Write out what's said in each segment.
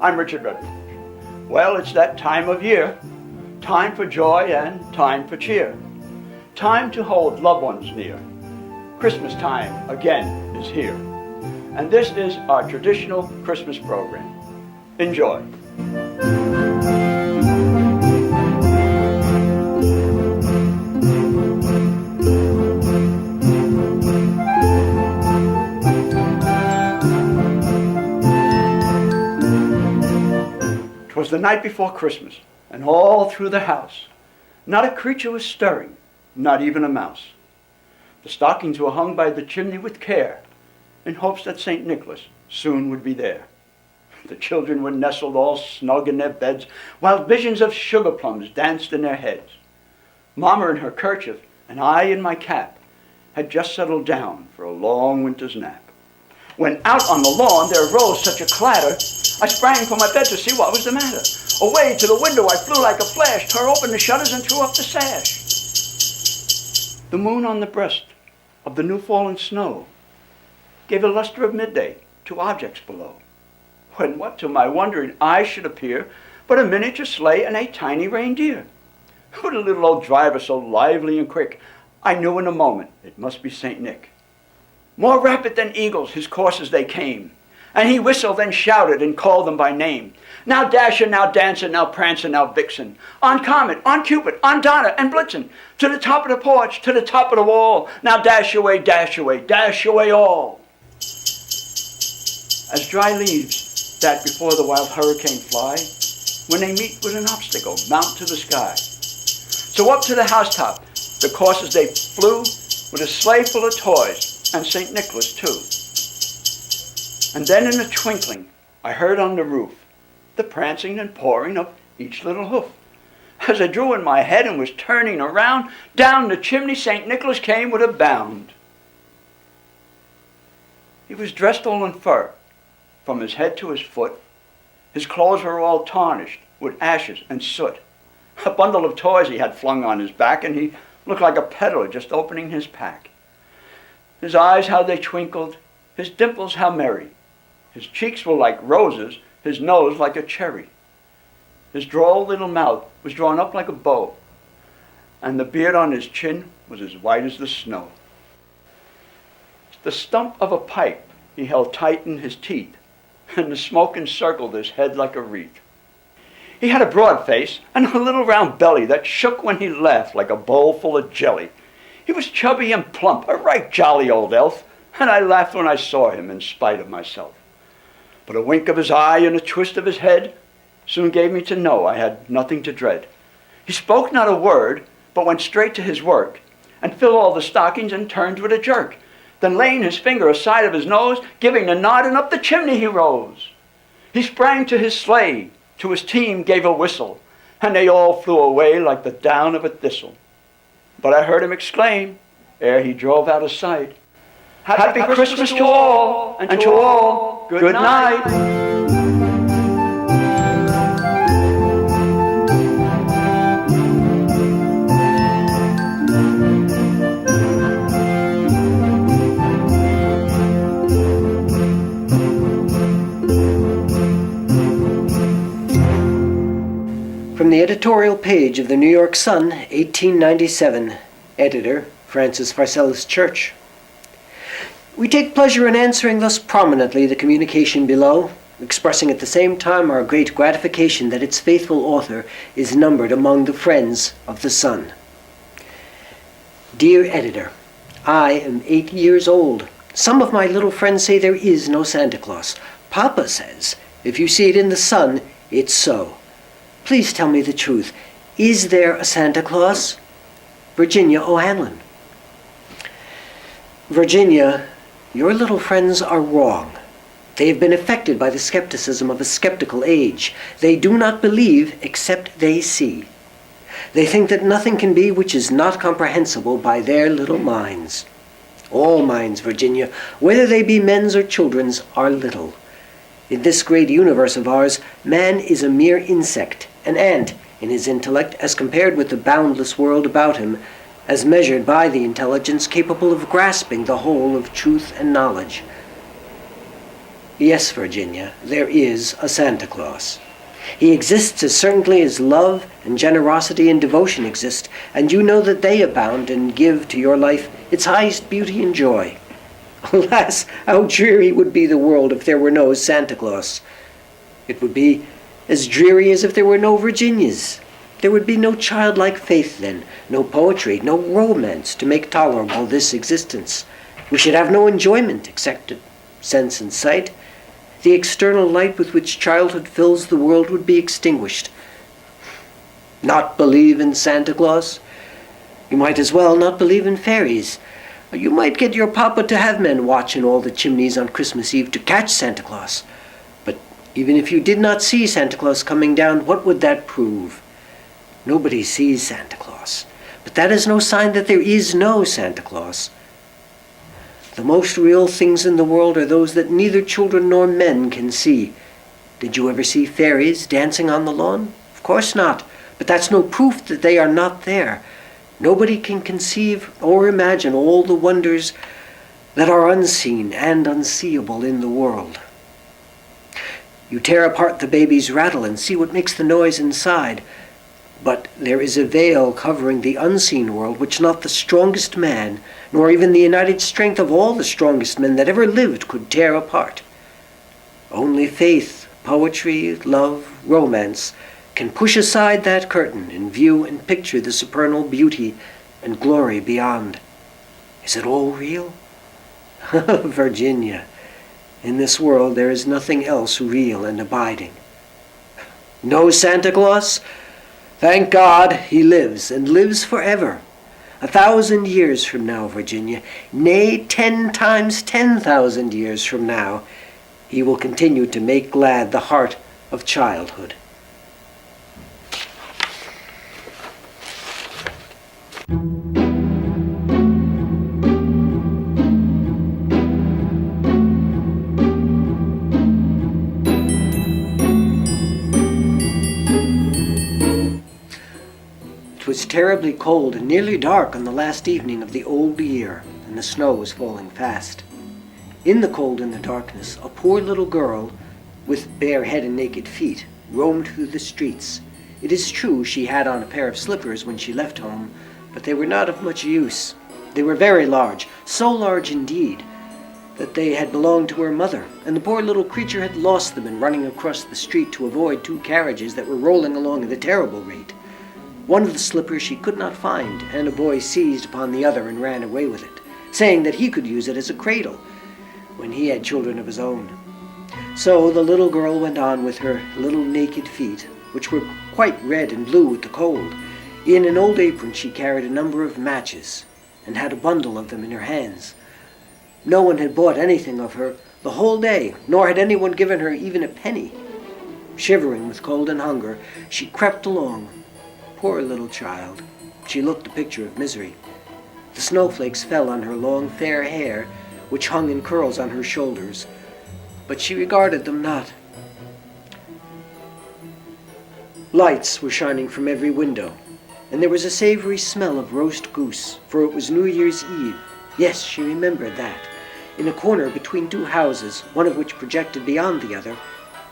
I'm Richard Redmond. Well, it's that time of year. Time for joy and time for cheer. Time to hold loved ones near. Christmas time again is here. And this is our traditional Christmas program. Enjoy. 'Twas the night before Christmas, and all through the house, not a creature was stirring, not even a mouse. The stockings were hung by the chimney with care, in hopes that St. Nicholas soon would be there. The children were nestled all snug in their beds, while visions of sugar plums danced in their heads. Mama in her kerchief, and I in my cap, had just settled down for a long winter's nap. When out on the lawn there arose such a clatter, I sprang from my bed to see what was the matter. Away to the window I flew like a flash, tore open the shutters and threw up the sash. The moon on the breast of the new-fallen snow gave a luster of midday to objects below, when what to my wondering eyes should appear but a miniature sleigh and a tiny reindeer. With a little old driver so lively and quick, I knew in a moment it must be St. Nick. More rapid than eagles his coursers they came, and he whistled and shouted and called them by name. Now Dasher, now Dancer, now Prancer, now Vixen, on Comet, on Cupid, on Donner and Blitzen, to the top of the porch, to the top of the wall, now dash away, dash away, dash away all. As dry leaves that before the wild hurricane fly, when they meet with an obstacle, mount to the sky. So up to the housetop, the coursers they flew, with a sleigh full of toys, and St. Nicholas too. And then in a twinkling, I heard on the roof the prancing and pawing of each little hoof. As I drew in my head and was turning around, down the chimney St. Nicholas came with a bound. He was dressed all in fur, from his head to his foot. His clothes were all tarnished with ashes and soot. A bundle of toys he had flung on his back, and he looked like a peddler just opening his pack. His eyes, how they twinkled, his dimples, how merry. His cheeks were like roses, his nose like a cherry. His droll little mouth was drawn up like a bow, and the beard on his chin was as white as the snow. The stump of a pipe he held tight in his teeth, and the smoke encircled his head like a wreath. He had a broad face and a little round belly that shook when he laughed like a bowl full of jelly. He was chubby and plump, a right jolly old elf, and I laughed when I saw him in spite of myself. But a wink of his eye and a twist of his head soon gave me to know I had nothing to dread. He spoke not a word, but went straight to his work, and filled all the stockings and turned with a jerk. Then laying his finger aside of his nose, giving the nod, and up the chimney he rose. He sprang to his sleigh, to his team gave a whistle, and they all flew away like the down of a thistle. But I heard him exclaim, ere he drove out of sight, Happy Christmas to all, and to all, good night. From the editorial page of the New York Sun, 1897, editor Francis Pharcellus Church. We take pleasure in answering thus prominently the communication below, expressing at the same time our great gratification that its faithful author is numbered among the friends of the Sun. Dear editor, I am 8 years old. Some of my little friends say there is no Santa Claus. Papa says, if you see it in the Sun, it's so. Please tell me the truth. Is there a Santa Claus? Virginia O'Hanlon. Virginia, your little friends are wrong. They have been affected by the skepticism of a skeptical age. They do not believe except they see. They think that nothing can be which is not comprehensible by their little minds. All minds, Virginia, whether they be men's or children's, are little. In this great universe of ours, man is a mere insect, an ant in his intellect as compared with the boundless world about him, as measured by the intelligence capable of grasping the whole of truth and knowledge. Yes, Virginia, there is a Santa Claus. He exists as certainly as love and generosity and devotion exist, and you know that they abound and give to your life its highest beauty and joy. Alas, how dreary would be the world if there were no Santa Claus. It would be as dreary as if there were no Virginias. There would be no childlike faith then, no poetry, no romance to make tolerable this existence. We should have no enjoyment except sense and sight. The external light with which childhood fills the world would be extinguished. Not believe in Santa Claus? You might as well not believe in fairies. You might get your papa to have men watch in all the chimneys on Christmas Eve to catch Santa Claus. But even if you did not see Santa Claus coming down, what would that prove? Nobody sees Santa Claus. But that is no sign that there is no Santa Claus. The most real things in the world are those that neither children nor men can see. Did you ever see fairies dancing on the lawn? Of course not. But that's no proof that they are not there. Nobody can conceive or imagine all the wonders that are unseen and unseeable in the world. You tear apart the baby's rattle and see what makes the noise inside. But there is a veil covering the unseen world which not the strongest man, nor even the united strength of all the strongest men that ever lived, could tear apart. Only faith, poetry, love, romance can push aside that curtain and view and picture the supernal beauty and glory beyond. Is it all real? Virginia, in this world there is nothing else real and abiding. No Santa Claus? Thank God he lives, and lives forever. 1,000 years from now, Virginia, nay, 10 times 10,000 years from now, he will continue to make glad the heart of childhood. It was terribly cold and nearly dark on the last evening of the old year, and the snow was falling fast. In the cold and the darkness, a poor little girl, with bare head and naked feet, roamed through the streets. It is true she had on a pair of slippers when she left home, but they were not of much use. They were very large, so large indeed that they had belonged to her mother, and the poor little creature had lost them in running across the street to avoid 2 carriages that were rolling along at a terrible rate. One of the slippers she could not find, and a boy seized upon the other and ran away with it, saying that he could use it as a cradle when he had children of his own. So the little girl went on with her little naked feet, which were quite red and blue with the cold. In an old apron she carried a number of matches, and had a bundle of them in her hands. No one had bought anything of her the whole day, nor had anyone given her even a penny. Shivering with cold and hunger, she crept along. Poor little child. She looked a picture of misery. The snowflakes fell on her long fair hair, which hung in curls on her shoulders, but she regarded them not. Lights were shining from every window, and there was a savory smell of roast goose, for it was New Year's Eve. Yes, she remembered that. In a corner between 2 houses, one of which projected beyond the other,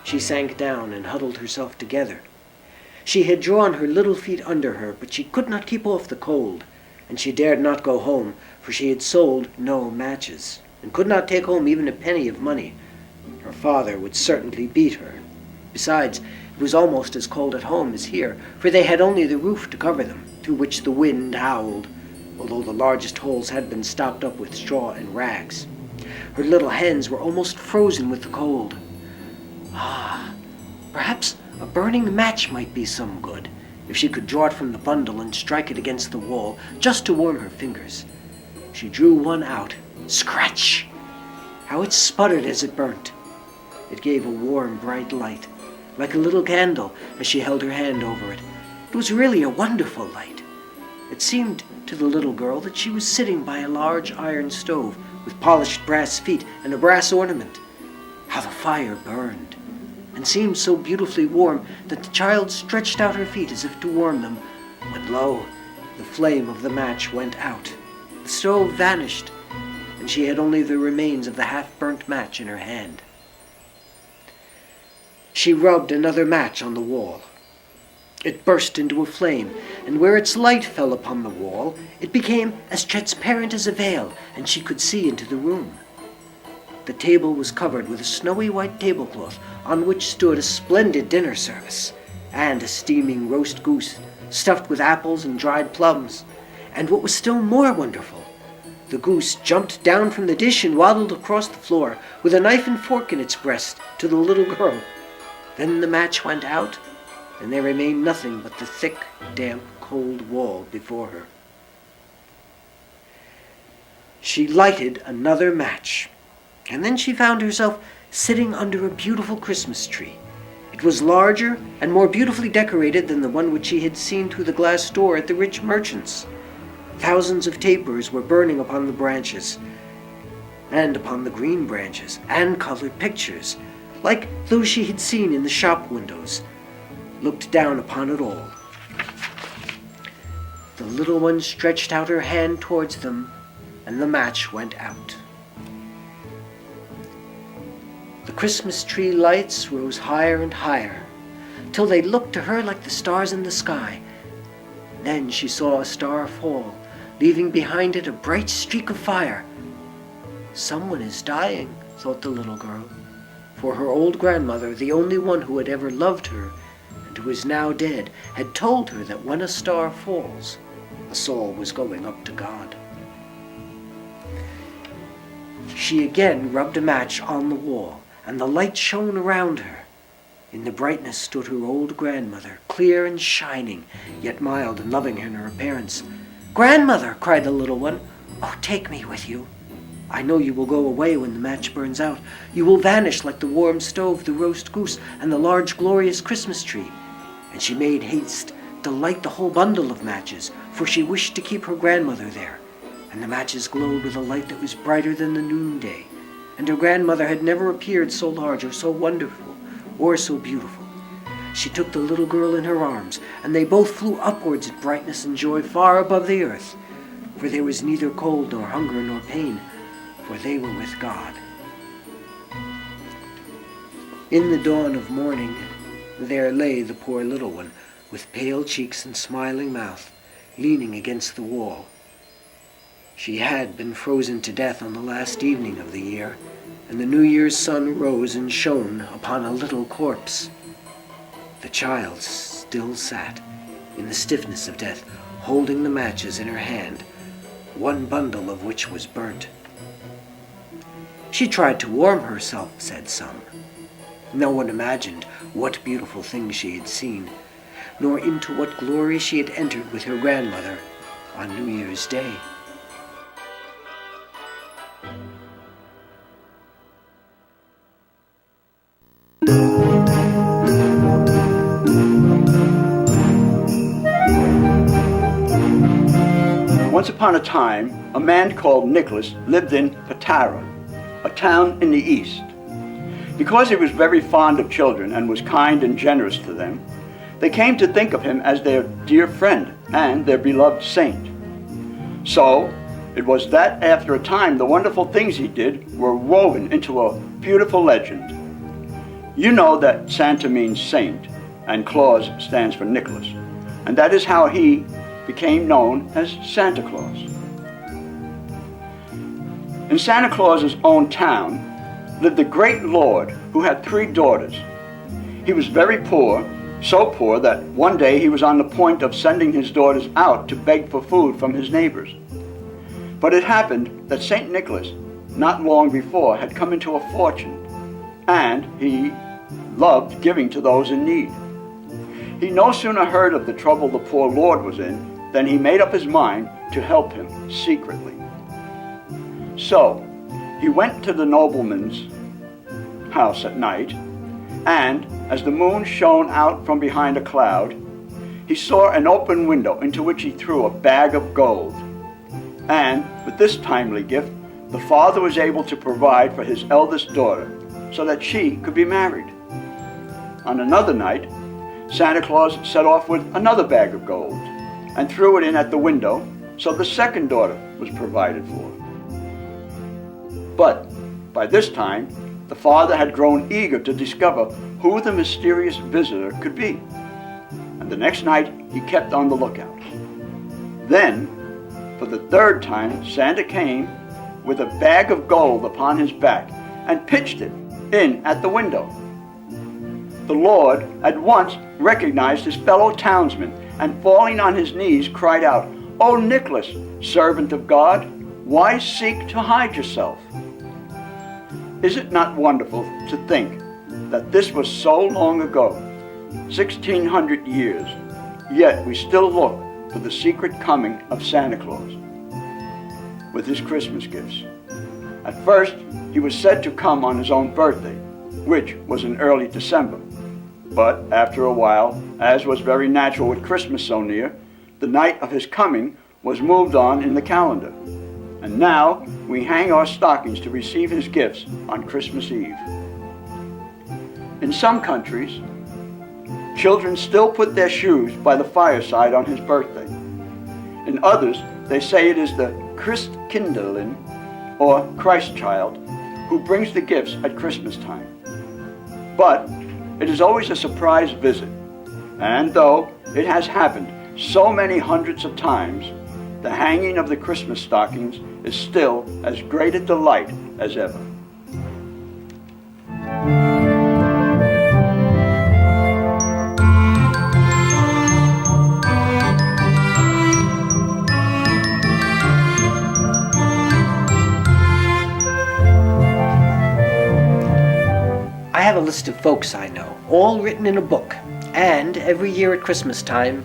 she sank down and huddled herself together. She had drawn her little feet under her, but she could not keep off the cold, and she dared not go home, for she had sold no matches, and could not take home even a penny of money. Her father would certainly beat her. Besides, it was almost as cold at home as here, for they had only the roof to cover them, through which the wind howled, although the largest holes had been stopped up with straw and rags. Her little hands were almost frozen with the cold. Ah, perhaps a burning match might be some good, if she could draw it from the bundle and strike it against the wall, just to warm her fingers. She drew one out. Scratch! How it sputtered as it burnt. It gave a warm, bright light, like a little candle, as she held her hand over it. It was really a wonderful light. It seemed to the little girl that she was sitting by a large iron stove with polished brass feet and a brass ornament. How the fire burned, and seemed so beautifully warm that the child stretched out her feet as if to warm them, when lo, the flame of the match went out. The stove vanished, and she had only the remains of the half-burnt match in her hand. She rubbed another match on the wall. It burst into a flame, and where its light fell upon the wall, it became as transparent as a veil, and she could see into the room. The table was covered with a snowy white tablecloth on which stood a splendid dinner service, and a steaming roast goose stuffed with apples and dried plums. And what was still more wonderful, the goose jumped down from the dish and waddled across the floor with a knife and fork in its breast to the little girl. Then the match went out, and there remained nothing but the thick, damp, cold wall before her. She lighted another match, and then she found herself sitting under a beautiful Christmas tree. It was larger and more beautifully decorated than the one which she had seen through the glass door at the rich merchant's. Thousands of tapers were burning upon the branches, and upon the green branches, and colored pictures, like those she had seen in the shop windows, looked down upon it all. The little one stretched out her hand towards them, and the match went out. The Christmas tree lights rose higher and higher, till they looked to her like the stars in the sky. Then she saw a star fall, leaving behind it a bright streak of fire. "Someone is dying," thought the little girl, for her old grandmother, the only one who had ever loved her, and who is now dead, had told her that when a star falls, a soul was going up to God. She again rubbed a match on the wall, and the light shone around her. In the brightness stood her old grandmother, clear and shining, yet mild and loving in her appearance. "Grandmother," cried the little one, "oh, take me with you. I know you will go away when the match burns out. You will vanish like the warm stove, the roast goose, and the large glorious Christmas tree." And she made haste to light the whole bundle of matches, for she wished to keep her grandmother there. And the matches glowed with a light that was brighter than the noonday, and her grandmother had never appeared so large or so wonderful or so beautiful. She took the little girl in her arms, and they both flew upwards in brightness and joy far above the earth, for there was neither cold nor hunger nor pain, for they were with God. In the dawn of morning, there lay the poor little one, with pale cheeks and smiling mouth, leaning against the wall. She had been frozen to death on the last evening of the year, and the New Year's sun rose and shone upon a little corpse. The child still sat, in the stiffness of death, holding the matches in her hand, one bundle of which was burnt. She tried to warm herself, said some. No one imagined what beautiful things she had seen, nor into what glory she had entered with her grandmother on New Year's Day. Once upon a time, a man called Nicholas lived in Patara, a town in the east. Because he was very fond of children and was kind and generous to them, they came to think of him as their dear friend and their beloved saint. So, it was that after a time the wonderful things he did were woven into a beautiful legend. You know that Santa means saint, and Claus stands for Nicholas, and that is how he became known as Santa Claus. In Santa Claus's own town lived a great lord who had 3 daughters. He was very poor, so poor that one day he was on the point of sending his daughters out to beg for food from his neighbors. But it happened that St. Nicholas, not long before, had come into a fortune, and he loved giving to those in need. He no sooner heard of the trouble the poor lord was in than he made up his mind to help him secretly. So, he went to the nobleman's house at night, and as the moon shone out from behind a cloud, he saw an open window into which he threw a bag of gold. And with this timely gift, the father was able to provide for his eldest daughter so that she could be married. On another night, Santa Claus set off with another bag of gold and threw it in at the window, so the second daughter was provided for. But by this time, the father had grown eager to discover who the mysterious visitor could be. And the next night he kept on the lookout. Then, for the third time, Santa came with a bag of gold upon his back and pitched it in at the window. The Lord at once recognized his fellow townsman and, falling on his knees, cried out, "O Nicholas, servant of God, why seek to hide yourself?" Is it not wonderful to think that this was so long ago, 1600 years, yet we still look for the secret coming of Santa Claus with his Christmas gifts. At first, he was said to come on his own birthday, which was in early December. But after a while, as was very natural with Christmas so near, the night of his coming was moved on in the calendar. And now we hang our stockings to receive his gifts on Christmas Eve. In some countries, children still put their shoes by the fireside on his birthday. In others, they say it is the Christkindlin, or Christ child, who brings the gifts at Christmas time. But it is always a surprise visit, and though it has happened so many hundreds of times, the hanging of the Christmas stockings is still as great a delight as ever. I have a list of folks I know, all written in a book, and every year at Christmas time,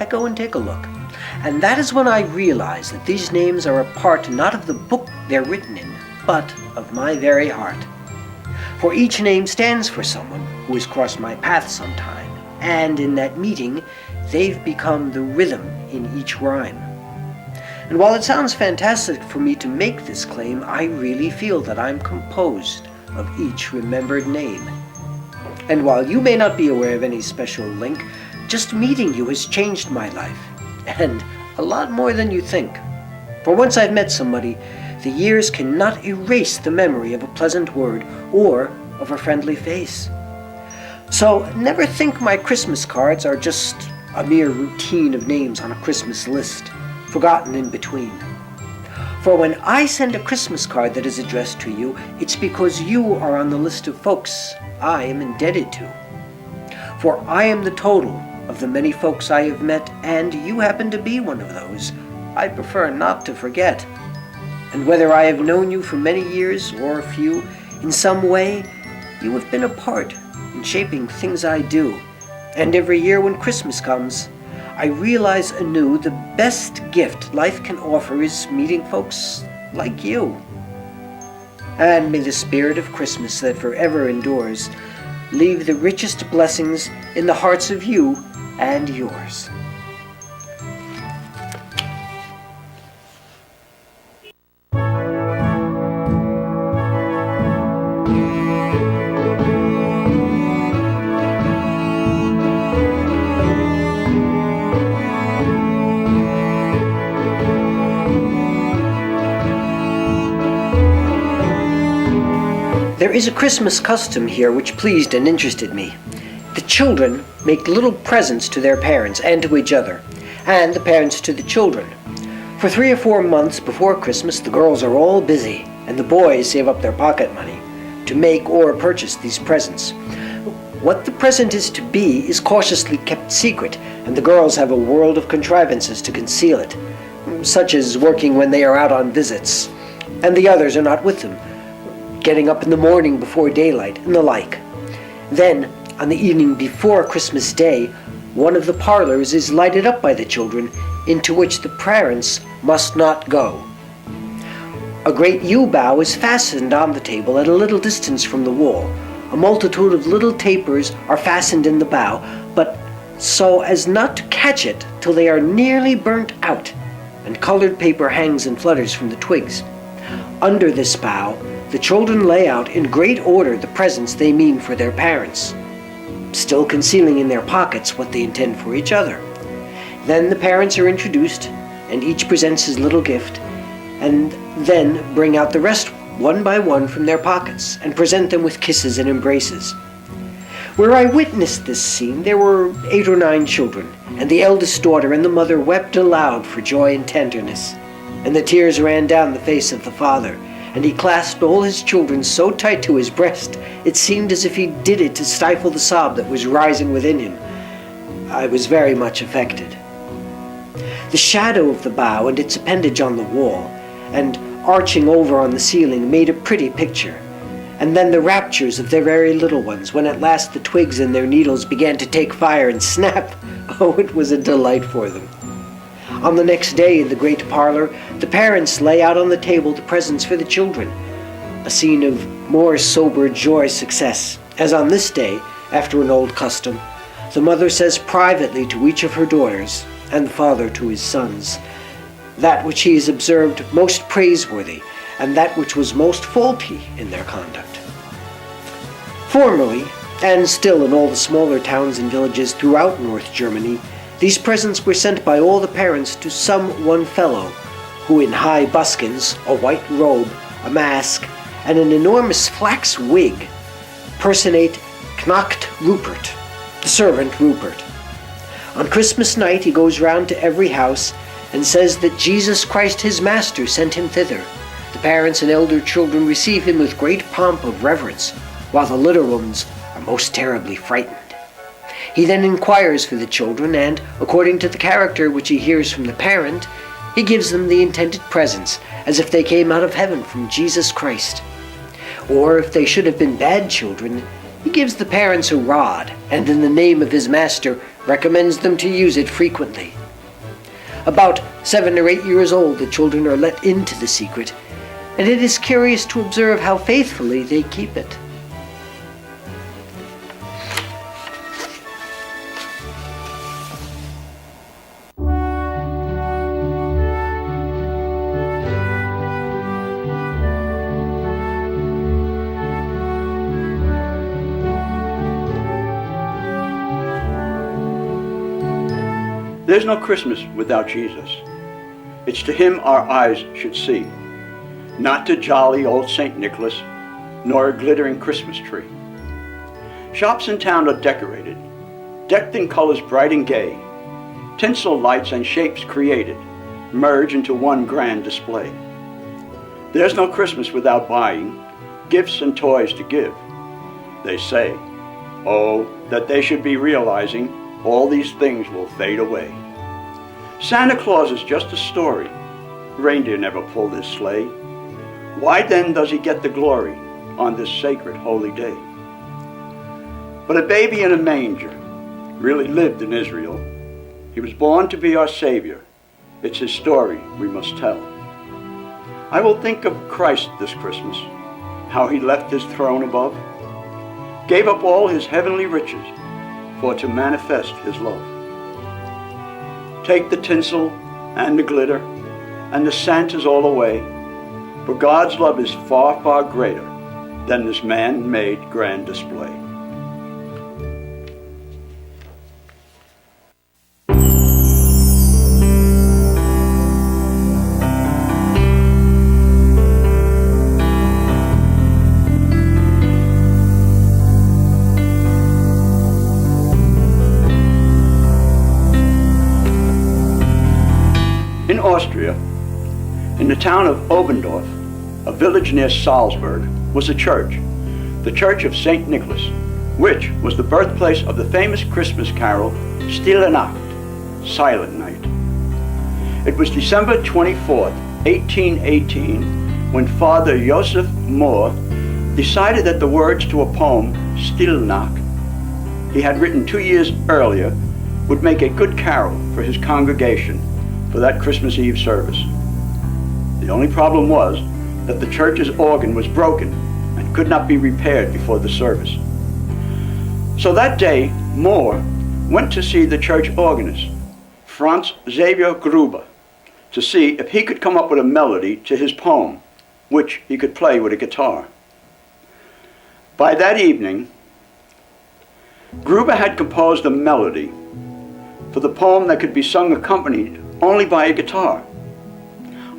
I go and take a look. And that is when I realize that these names are a part not of the book they're written in, but of my very heart. For each name stands for someone who has crossed my path sometime, and in that meeting, they've become the rhythm in each rhyme. And while it sounds fantastic for me to make this claim, I really feel that I'm composed of each remembered name. And while you may not be aware of any special link, just meeting you has changed my life, and a lot more than you think. For once I've met somebody, the years cannot erase the memory of a pleasant word or of a friendly face. So never think my Christmas cards are just a mere routine of names on a Christmas list, forgotten in between. For when I send a Christmas card that is addressed to you, it's because you are on the list of folks I am indebted to. For I am the total of the many folks I have met, and you happen to be one of those I prefer not to forget. And whether I have known you for many years or a few, in some way, you have been a part in shaping things I do. And every year when Christmas comes, I realize anew the best gift life can offer is meeting folks like you. And may the spirit of Christmas that forever endures leave the richest blessings in the hearts of you and yours. There is a Christmas custom here which pleased and interested me. The children make little presents to their parents and to each other, and the parents to the children. For 3 or 4 months before Christmas, the girls are all busy, and the boys save up their pocket money to make or purchase these presents. What the present is to be is cautiously kept secret, and the girls have a world of contrivances to conceal it, such as working when they are out on visits, and the others are not with them, getting up in the morning before daylight, and the like. Then, on the evening before Christmas Day, one of the parlors is lighted up by the children, into which the parents must not go. A great yew bough is fastened on the table at a little distance from the wall. A multitude of little tapers are fastened in the bough, but so as not to catch it till they are nearly burnt out, and colored paper hangs and flutters from the twigs. Under this bough, the children lay out in great order the presents they mean for their parents, still concealing in their pockets what they intend for each other. Then the parents are introduced, and each presents his little gift, and then bring out the rest one by one from their pockets and present them with kisses and embraces. Where I witnessed this scene, there were 8 or 9 children, and the eldest daughter and the mother wept aloud for joy and tenderness, and the tears ran down the face of the father, and he clasped all his children so tight to his breast, it seemed as if he did it to stifle the sob that was rising within him. I was very much affected. The shadow of the bough and its appendage on the wall, and arching over on the ceiling, made a pretty picture. And then the raptures of their very little ones, when at last the twigs and their needles began to take fire and snap. Oh, it was a delight for them. On the next day in the great parlor, the parents lay out on the table the presents for the children, a scene of more sober joy success, as on this day, after an old custom, the mother says privately to each of her daughters, and the father to his sons, that which he has observed most praiseworthy, and that which was most faulty in their conduct. Formerly, and still in all the smaller towns and villages throughout North Germany, these presents were sent by all the parents to some one fellow, who in high buskins, a white robe, a mask, and an enormous flax wig, personate Knecht Rupert, the servant Rupert. On Christmas night he goes round to every house and says that Jesus Christ his Master sent him thither. The parents and elder children receive him with great pomp of reverence, while the little ones are most terribly frightened. He then inquires for the children, and, according to the character which he hears from the parent, he gives them the intended presents, as if they came out of heaven from Jesus Christ. Or, if they should have been bad children, he gives the parents a rod, and in the name of his master recommends them to use it frequently. About 7 or 8 years old, the children are let into the secret, and it is curious to observe how faithfully they keep it. There's no Christmas without Jesus. It's to him our eyes should see, not to jolly old St. Nicholas, nor a glittering Christmas tree. Shops in town are decorated, decked in colors bright and gay. Tinsel lights and shapes created merge into one grand display. There's no Christmas without buying gifts and toys to give. They say, oh, that they should be realizing all these things will fade away. Santa Claus is just a story. Reindeer never pulled his sleigh. Why then does he get the glory on this sacred holy day? But a baby in a manger really lived in Israel. He was born to be our Savior. It's his story we must tell. I will think of Christ this Christmas, how he left his throne above, gave up all his heavenly riches for to manifest his love. Take the tinsel and the glitter and the Santas all away, for God's love is far, far greater than this man-made grand display. In Austria, in the town of Obendorf, a village near Salzburg, was a church, the Church of St. Nicholas, which was the birthplace of the famous Christmas carol, Stille Nacht, Silent Night. It was December 24th, 1818, when Father Joseph Mohr decided that the words to a poem, Stille Nacht, he had written 2 years earlier, would make a good carol for his congregation for that Christmas Eve service. The only problem was that the church's organ was broken and could not be repaired before the service. So that day, Mohr went to see the church organist, Franz Xavier Gruber, to see if he could come up with a melody to his poem, which he could play with a guitar. By that evening, Gruber had composed a melody for the poem that could be sung accompanied only by a guitar.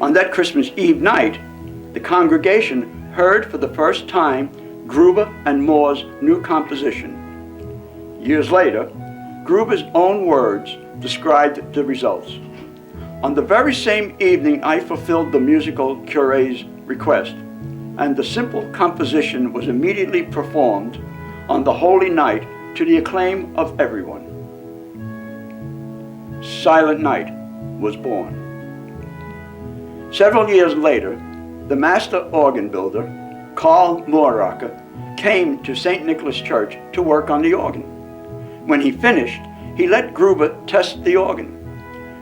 On that Christmas Eve night, the congregation heard for the first time Gruber and Moore's new composition. Years later, Gruber's own words described the results. On the very same evening, I fulfilled the musical curé's request, and the simple composition was immediately performed on the holy night to the acclaim of everyone. Silent Night was born. Several years later, the master organ builder, Carl Mooracker, came to St. Nicholas Church to work on the organ. When he finished, he let Gruber test the organ.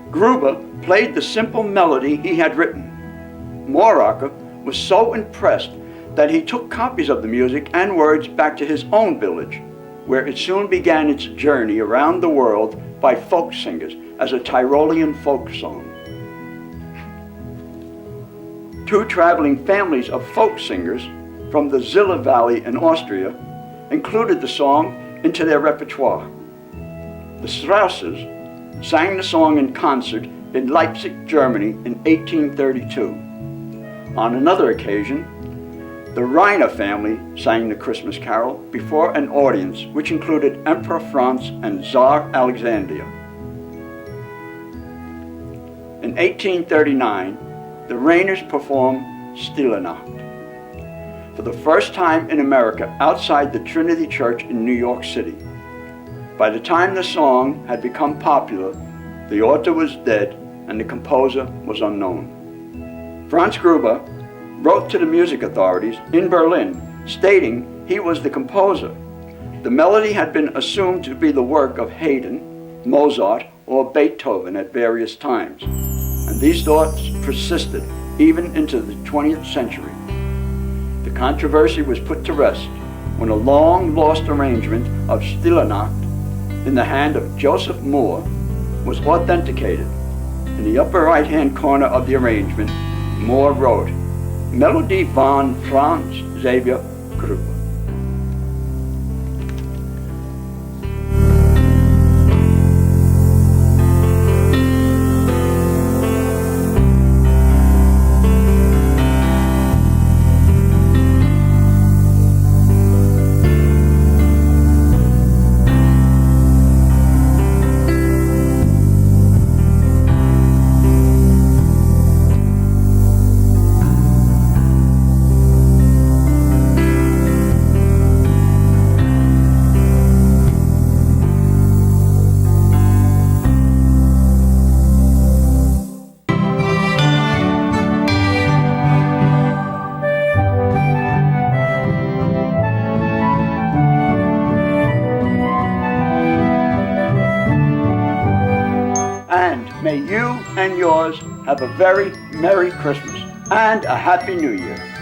Gruber played the simple melody he had written. Mooracker was so impressed that he took copies of the music and words back to his own village, where it soon began its journey around the world by folk singers as a Tyrolean folk song. Two traveling families of folk singers from the Ziller Valley in Austria included the song into their repertoire. The Strausses sang the song in concert in Leipzig, Germany in 1832. On another occasion, the Reiner family sang the Christmas carol before an audience which included Emperor Franz and Tsar Alexander. In 1839, the Rainers performed Stille Nacht for the first time in America outside the Trinity Church in New York City. By the time the song had become popular, the author was dead and the composer was unknown. Franz Gruber wrote to the music authorities in Berlin stating he was the composer. The melody had been assumed to be the work of Haydn, Mozart, or Beethoven at various times, and these thoughts persisted even into the 20th century. The controversy was put to rest when a long-lost arrangement of Stille Nacht in the hand of Joseph Moore was authenticated. In the upper right-hand corner of the arrangement, Moore wrote, Melodie von Franz Xaver Gruber. May you and yours have a very Merry Christmas and a Happy New Year.